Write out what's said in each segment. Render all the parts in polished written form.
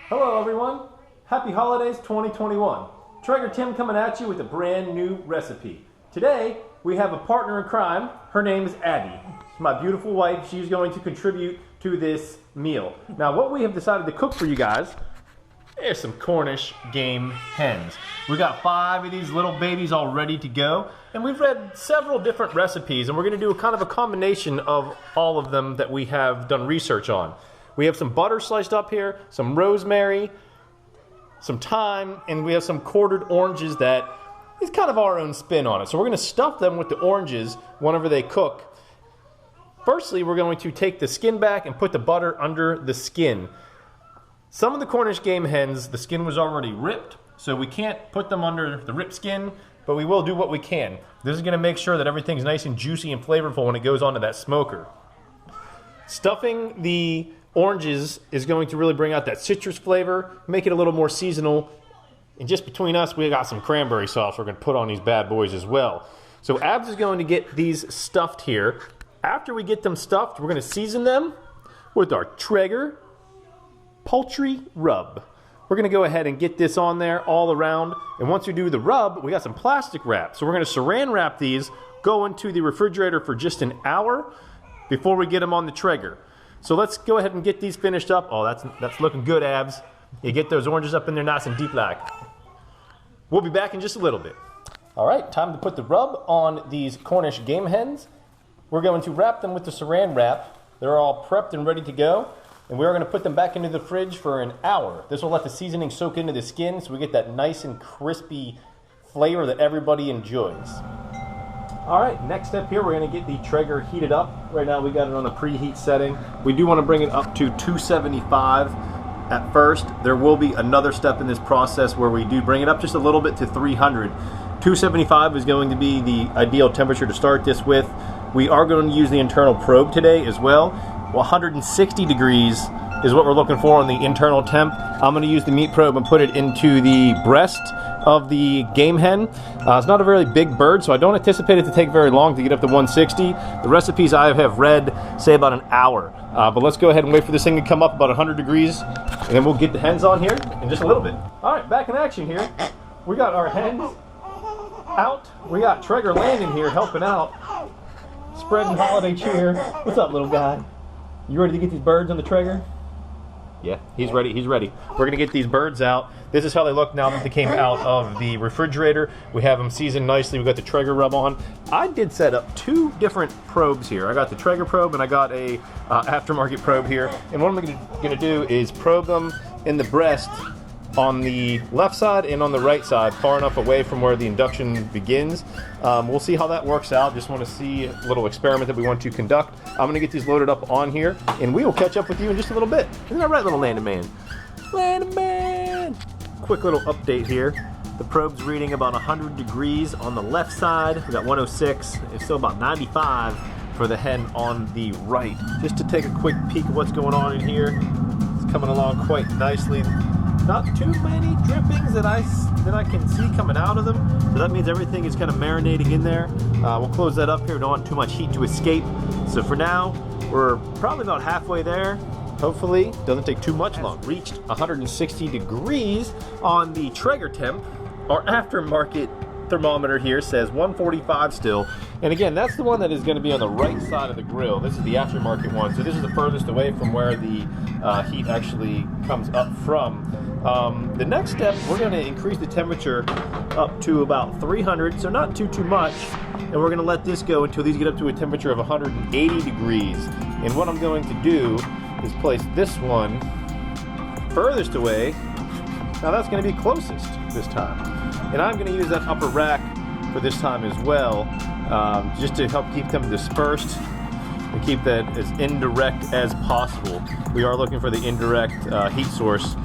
Hello everyone, happy holidays 2021. Traeger Tim coming at you with a brand new recipe. Today we have a partner in crime. Her name is Abby. She's my beautiful wife. She's going to contribute to this meal. Now what we have decided to cook for you guys, there's some Cornish game hens. We got 5 of these little babies all ready to go, and we've read several different recipes, and we're going to do a kind of a combination of all of them that we have done research on. We have some butter sliced up here, some rosemary, some thyme, and we have some quartered oranges that is kind of our own spin on it. So we're going to stuff them with the oranges whenever they cook. Firstly, we're going to take the skin back and put the butter under the skin. Some of the Cornish game hens, the skin was already ripped, so we can't put them under the ripped skin, but we will do what we can. This is going to make sure that everything's nice and juicy and flavorful when it goes onto that smoker. Stuffing the oranges is going to really bring out that citrus flavor, make it a little more seasonal. And just between us, we got some cranberry sauce we're going to put on these bad boys as well. So Abs is going to get these stuffed here. After we get them stuffed, we're going to season them with our Traeger poultry rub. We're going to go ahead and get this on there all around. And once we do the rub, we got some plastic wrap. So we're going to saran wrap these, go into the refrigerator for just an hour before we get them on the Traeger. So let's go ahead and get these finished up. Oh, that's looking good, Abs. You get those oranges up in there nice and deep like. We'll be back in just a little bit. All right, time to put the rub on these Cornish game hens. We're going to wrap them with the saran wrap. They're all prepped and ready to go. And we're going to put them back into the fridge for an hour. This will let the seasoning soak into the skin so we get that nice and crispy flavor that everybody enjoys. All right, next step here, we're going to get the Traeger heated up. Right now we got it on a preheat setting. We do want to bring it up to 275 at first. There will be another step in this process where we do bring it up just a little bit to 300. 275 is going to be the ideal temperature to start this with. We are going to use the internal probe today as well. 160 degrees is what we're looking for on the internal temp. I'm going to use the meat probe and put it into the breast of the game hen. It's not a very big bird, so I don't anticipate it to take very long to get up to 160. The recipes I have read say about an hour. But let's go ahead and wait for this thing to come up about 100 degrees, and then we'll get the hens on here in just a little bit. All right, back in action here. We got our hens out. We got Traeger Landon here helping out, spreading holiday cheer. What's up, little guy? You ready to get these birds on the Traeger? Yeah, he's ready. He's ready. We're going to get these birds out. This is how they look now that they came out of the refrigerator. We have them seasoned nicely. We got the Traeger rub on. I did set up 2 different probes here. I got the Traeger probe and I got a aftermarket probe here. And what I'm going to do is probe them in the breast on the left side and on the right side, far enough away from where the induction begins. We'll see how that works out. Just want to see a little experiment that we want to conduct. I'm going to get these loaded up on here, and we will catch up with you in just a little bit. Isn't that right, little Landon Man? Landon Man! Quick little update here. The probe's reading about 100 degrees on the left side. We got 106. It's still about 95 for the hen on the right. Just to take a quick peek at what's going on in here. It's coming along quite nicely. Not too many drippings that I can see coming out of them, so that means everything is kind of marinating in there. We'll close that up here. We don't want too much heat to escape. So for now, we're probably about halfway there. Hopefully, doesn't take too much long. Reached 160 degrees on the Traeger temp. Our aftermarket thermometer here says 145 still, and again, that's the one that is going to be on the right side of the grill. This is the aftermarket one, so this is the furthest away from where the heat actually comes up from. The next step, we're going to increase the temperature up to about 300, so not too much, and we're going to let this go until these get up to a temperature of 180 degrees. And what I'm going to do is place this one furthest away. Now that's going to be closest this time, and I'm going to use that upper rack for this time as well, just to help keep them dispersed and keep that as indirect as possible. We are looking for the indirect heat source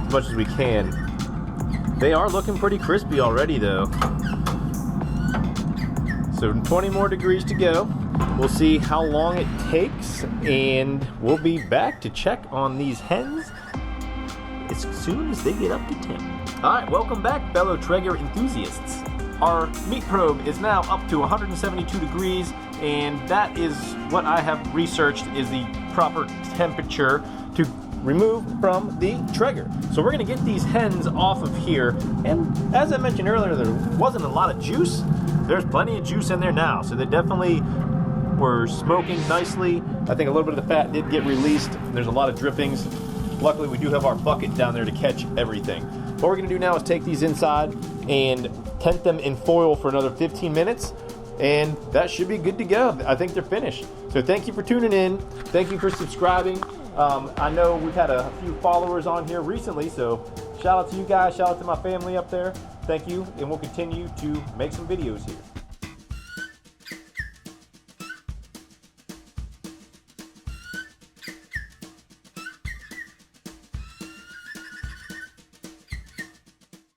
as much as we can. They are looking pretty crispy already though. So 20 more degrees to go. We'll see how long it takes, and we'll be back to check on these hens as soon as they get up to 10. All right, welcome back, fellow Traeger enthusiasts. Our meat probe is now up to 172 degrees, and that is what I have researched is the proper temperature to remove from the Traeger. So we're gonna get these hens off of here. And as I mentioned earlier, there wasn't a lot of juice. There's plenty of juice in there now. So they definitely were smoking nicely. I think a little bit of the fat did get released. There's a lot of drippings. Luckily, we do have our bucket down there to catch everything. What we're gonna do now is take these inside and tent them in foil for another 15 minutes. And that should be good to go. I think they're finished. So thank you for tuning in. Thank you for subscribing. I know we've had a few followers on here recently, so shout out to you guys. Shout out to my family up there. Thank you, and we'll continue to make some videos here.